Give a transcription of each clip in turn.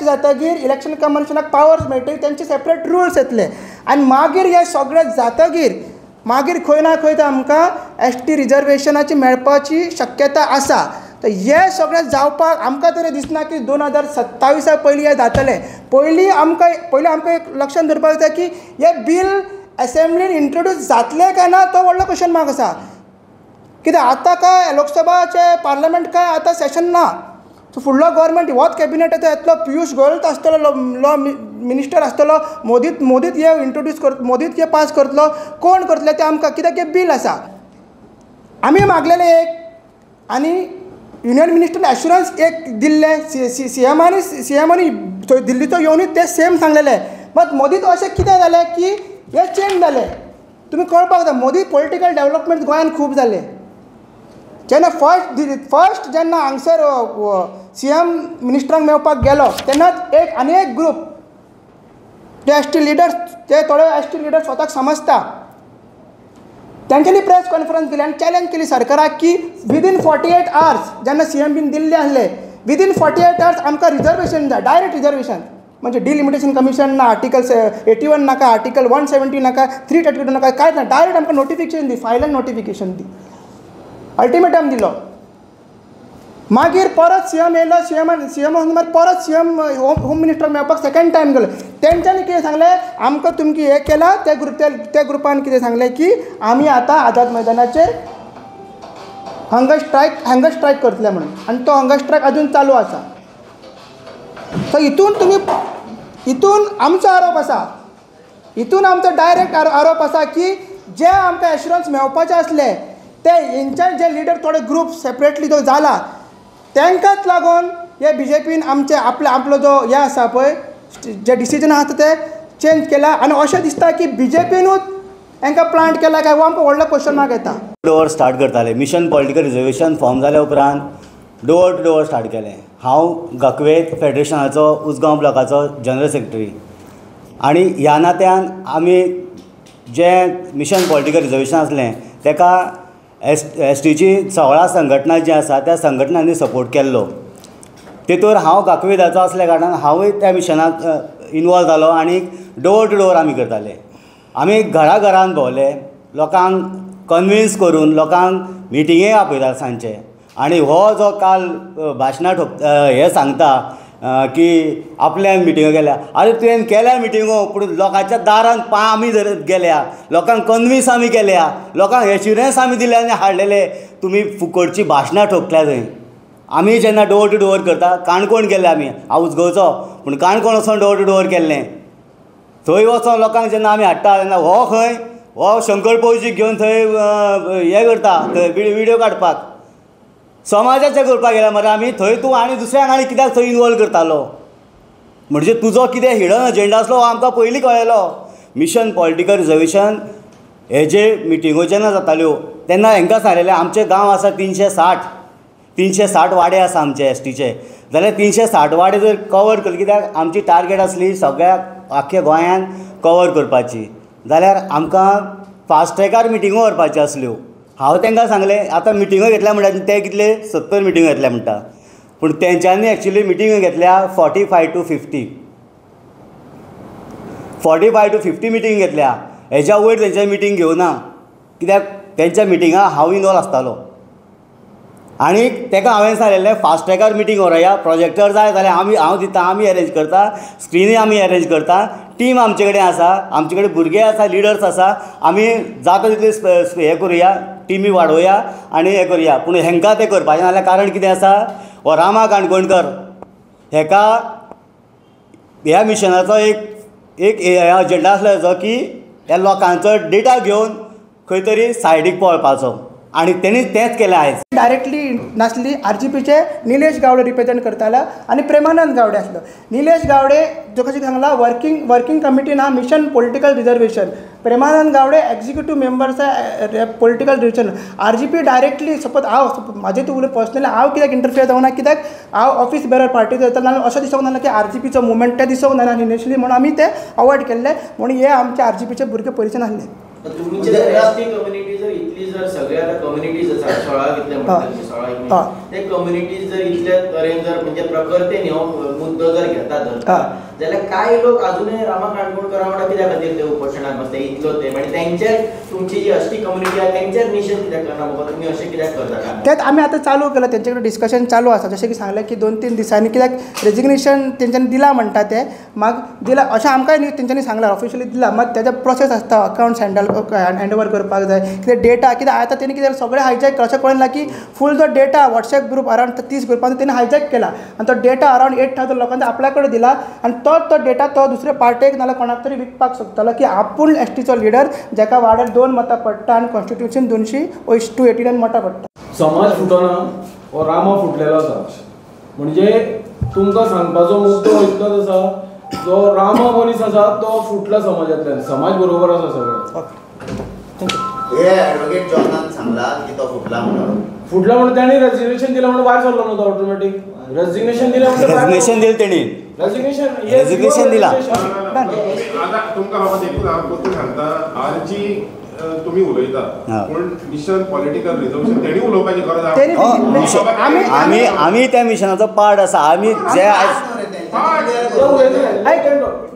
जातकीर election कमिशनाक powers मेळटली, तेंचे सेपरेट रुल्स येतले आनी मागीर हे सगळें जातकीर मागीर खंय ना खंय आमकां ST रिजर्वेशनाची मेळपाची शक्यता आसा. तर हे सगळें जावपाक आमकां तरी दिसना की 2027 पयलीं हें जातलें. पयलीं आमकां एक लक्षांत दवरपाक जाय की हें बील असेंब्लीन इंट्रोड्यूस जातलें काय ना तो व्हडलो क्वेश्चन मार्क आसा. कित्याक आतां काय लोकसभाचे पार्लमेंट काय आतां सेशन ना. सो फुडलो गव्हर्मेंट होच कॅबिनेट येतलो, पियुष गोयल आसतलो लॉ मिनिस्टर आसतलो, मोदीत हे इंट्रोड्यूस मोदीत हे पास करतलो. कोण करतले ते आमकां, कित्याक हे बील आसा. आमी मागलेले एक आनी युनियन मिनिस्टरान एश्युरन्स एक दिल्ले, सीएमांनी दिल्लीचो येवनूच ते सेम सांगलेले. बट मोदीत अशें कितें जालें की हे चेंज जालें. तुमी कळपाक जाय मोदी पॉलिटिकल डेव्हलपमेंट गोंयांत खूब जाले. जेन्ना फर्स्ट जेन्ना हांगसर CM मिनिस्टरांक मेळपाक गेलो तेन्नाच एक ग्रूप जे ST लिडर्स, ते थोडे ST लिडर्स स्वताक समजता, तेंच्यांनी प्रेस कॉन्फरन्स केली आनी चॅलेंज केली सरकाराक की विदीन 48 hours जेन्ना CM बीन दिल्ले आहले, विदीन 48 hours आमकां रिजर्वेशन जाय, डायरेक्ट रिजर्वेशन. म्हणजे डिलिमिटेशन कमिशन ना, आर्टिकल 81 नाका, आर्टिकल 170 नाका, 332 नाका, कांयच ना, डायरेक्ट आमकां नोटिफिकेशन दी, फायनल नोटिफिकेशन दी, अल्टिमेटम दिलो. मागीर परत CM येयलो, CM परत CM होम मिनिस्टर मेळपाक सेकंड टायम गेलो. तेंच्यांनी कितें सांगलें, आमकां तुमकी हे केला, त्या ग्रुपान कितें सांगलें की आमी आतां आझाद मैदानाचेर हंगर स्ट्रायक करतले म्हणून. आनी तो हंगर स्ट्रायक अजून चालू आसा. सो हितून आमचो आरोप आसा, हितून आमचो डायरेक्ट आरोप आसा की जे आमकां एश्युरन्स मेळपाचे आसले ते हेंचे जे लिडर थोडे ग्रूप सेपरेटली जो जाला तांकांच लागून हे BJPन आपलो जो हे आसा पळय जे डिसिजन आसा ते चेंज केला. आनी अशें दिसता की BJPनूच हांकां प्लांट केला काय, हो आमकां व्हडलो क्वेश्चन मार्क येता. डोअर स्टार्ट करताले. मिशन पॉलिटिकल रिजर्वेशन फॉर्म जाल्या उपरांत डोअर टू डोअर स्टार्ट केलें. हांव गकवेत फेडरेशनाचो उसगांव ब्लॉकाचो जनरल सेक्रेटरी आनी ह्या नात्यान आमी जे मिशन पॉलिटिकल रिजर्वेशन आसलें तेका STची 16 संघटना जी आसा त्या संघटनांनी सपोर्ट केल्लो. तेतूर हांव गाकवेदाचो आसल्या कारणान हांवूय त्या मिशनाक इनवॉल्व जालो आनी डोअर टू डोअर आमी करताले. आमी घरान भोंवले, लोकांक कन्विन्स करून लोकांक मिटिंगे आपयतात सांजचे. आनी हो जो काल भाशणां हे सांगता की आपल्यान मिटिंगो केल्या, आरे तुवें केल्या मिटिंगो पूण लोकांच्या दारान आमी जर गेल्या, लोकांक कन्विन्स आमी केल्या, लोकांक एश्युरन्स आमी दिले आनी हाडलेले, तुमी फुकटची भाशणां ठोकल्या थंय. आमी जेन्ना डोअर टू डोअर करता, काणकोण गेले आमी, हांव उसगांवचो पूण काणकोण वचोन डोअर टू डोअर केल्लें. थंय वचोन लोकांक जेन्ना आमी हाडटा तेन्ना हो शंकर पळोवची घेवन थंय हे करता, थंय विडियो काडपाक समाजाचें करपाक गेल्या मरे आमी. थंय तूं आनी दुसऱ्यांक आनी कित्याक थंय इनवॉल्व करतालो? म्हणजे तुजो कितें हिडन अजेंडा आसलो हो आमकां पयलीं कळयलो. मिशन पॉलिटिकल रिजर्वेशन हेजे मिटिंगो जेन्ना जाताल्यो तेन्ना हांकां सांगलेलें आमचे गांव आसा 360 वाडे आसा आमचे STचे, जाल्यार 360 वाडे जर कवर करले, कित्याक आमची टार्गेट आसली सगळ्या आख्या गोंयांत कवर करपाची, जाल्यार आमकां फास्ट ट्रॅकार मिटिंगो व्हरपाच्यो आसल्यो. हांव तांकां सांगलें आतां मिटिंगो घेतल्या म्हणटा ते कितले 70 मिटिंगो घेतल्या म्हणटा, पूण तेंच्यांनी एक्चुली मिटिंगो घेतल्या 45 to 50 मिटींग घेतल्या. हेच्या वयर तेंच्या मिटींग घेवना, कित्याक तेंच्या मिटिंगां हांव इनवॉल्व आसतालो. आनी ताका हांवें सांगलेलें फास्ट ट्रॅकार मिटींग व्हरया, प्रोजेक्टर जाय जाल्यार हांव दिता, आमी अरेंज करता, स्क्रिनी आमी अरेंज करता, टीम आमचे कडेन आसा, आमचे कडेन भुरगे आसा, लिडर्स आसा, आमी जाता तितले हे करुया, टीमी वाडोवया आनी हे करुया. पूण हेंकां तें करपाचें नाजाल्यार कारण कितें आसा, हो रामा काणकोणकर हेका ह्या मिशनाचो एक अजेंडा आसलो की ह्या लोकांचो डेटा घेवन खंय तरी सायडीक पळपाचो, आनी तेणी तेंच केलें आयज. डायरेक्टली नासली RGPचे निलेश गावडे रिप्रेझेंट करतालो आनी प्रेमानंद गावडे आसलो. निलेश गावडे जो कशें सांगला वर्किंग कमिटी ना mission political reservation, Premanand Gawde executive members political reservation. RGP directly suppose हांव म्हाजे तूं उलय पर्सनली हांव कित्याक इंटरफियर जावना, कित्याक हांव ऑफिस बेरर पार्टी जाता नाल्यार अशें दिसोंक ना की RGPचो मुवमेंट ते दिसोंक ना इनिशियली, म्हणून आमी ते अवॉयड केल्ले. म्हणून हे आमचे RGPचे भुरगे पयलींच्यान आसले. तुमचे राष्ट्रीय कम्युनिटी जर इतली जर सगळ्या कम्युनिटीज आसा 16 कितले म्हणटा 16 ते कम्युनिटीज जर इतल्या तरेन जर म्हणजे प्रखरतेन हो मुद्दो जर घेतात धरता जाल्यार कांय लोक अजूनय रामा काणकोणकरा वांगडा कित्याक खातीर ते उपोशणाक बसता इतलो ते म्हणजे तेंचेर तुमची जी अश्टी कम्युनिटी आसा तेंचेर निशेध कित्याक करना बाबा तुमी अशें कित्याक करता तेच आमी आतां चालू केलां तेंचे कडेन डिस्कशन चालू आसा जशें की सांगलें की 2-3 दिसांनी कित्याक रेजिग्नेशन तेंच्यांनी दिलां म्हणटा ते माग दिलां अशें आमकांय न्ही तेंच्यांनी सांगलां ऑफिशियली दिलां मात तेजो प्रोसेस आसता अकावंट्स हँडओवर करपाक जाय कितें डेटा कित्याक आतां तेणी कितें सगळें हायजॅक अशें कळना की फूल जो डेटा वॉट्सॅप ग्रुप अरावंड 30 ग्रुपांचो तेणी हायजॅक केला आनी तो डेटा अरावंड 8,000 लोकांचो आपल्या कडेन दिला आनी तो डेटा तो दुसरे पार्टेक नाल्यार कोणाक तरी विकपाक सोदतालो की आपूण एसटीचो लिडर जाका वाड्यार 2 मतां पडटा आनी कॉन्स्टिट्युशन 289 मतां पडटा. समाज फुटना हो रामा फुटलेलो आसा म्हणजे तुमकां सांगपाचो मुद्दो इतलोच आसा जो रामा मनीस आसा तो फुटला समाजांतल्यान समाज बरोबर आसा सगळें. हे ॲडव्होकेट जॉनान सांगला की तो फुटला म्हणून म्हणून ताणी रेजिग्नेशन दिलं म्हणून भायर सरलो न्हू तो ऑटोमॅटीक रेजिग्नेशन दिलं रेजिग्नेशन दिलं तेणी रेजिग्नेशन दिला. आता तुमकां हांव देखून हांव पत्र सांगता आरची तुम्ही उलयता पूण मिशन पॉलिटिकल रिझर्वेशन तेणी उलोवपाची गरज आमी आमी त्या मिशनाचो पार्ट आसा आमी जे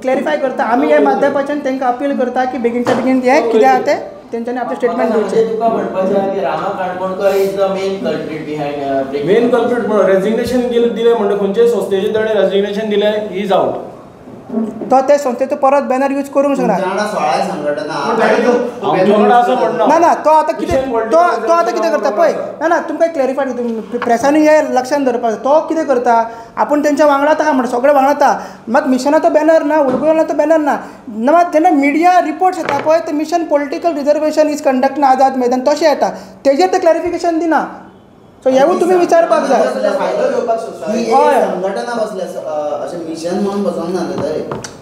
क्लॅरिफाय करता आमी हे माध्यमाच्यान तांकां अपील करता की बेगीनच्या बेगीन हे कित्याक ते तेंच्यांनी आपले स्टेटमेंट दिवचें. तुका म्हणपाचें आसा की Rama Kankonkar is the main culprit behind main culprit म्हणून रेजिग्नेशन दिलें म्हणजे खंयच्याय संस्थेचें ताणें रेजिग्नेशन दिलें ही इज आउट. तो ते संस्थेचो परत बॅनर यूज करूंक शकना. ना ना तो आतां कितें तो आतां कितें करता पळय ना ना तुमकां क्लॅरिफाय प्रेसांनी हे लक्षान धरपाक तो कितें करता आपूण तेंच्या वांगडात आहा म्हणटा सगळे वांगडात आहा मात मिशनाचो बॅनर ना उडकुलांचो बॅनर ना मात जेन्ना मिडिया रिपोर्ट्स येता पळय ते mission political reservation is conduct Azad Maidan तशें येता तेजेर ते क्लॅरिफिकेशन दिना. सो हेवूय तुमी विचारपाक जाय.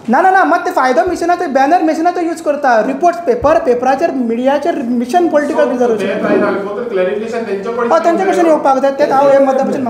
ना ना ना मात ते फायदो मिशनाचो बॅनर मिशनाचो यूज करता रिपोर्ट्स पेपराचेर मिडियाचेर मिशन पॉलिटिकल रिजर्वेशन तेंच्या कडच्यान येवपाक जाय तेच हांव हे मतांपासून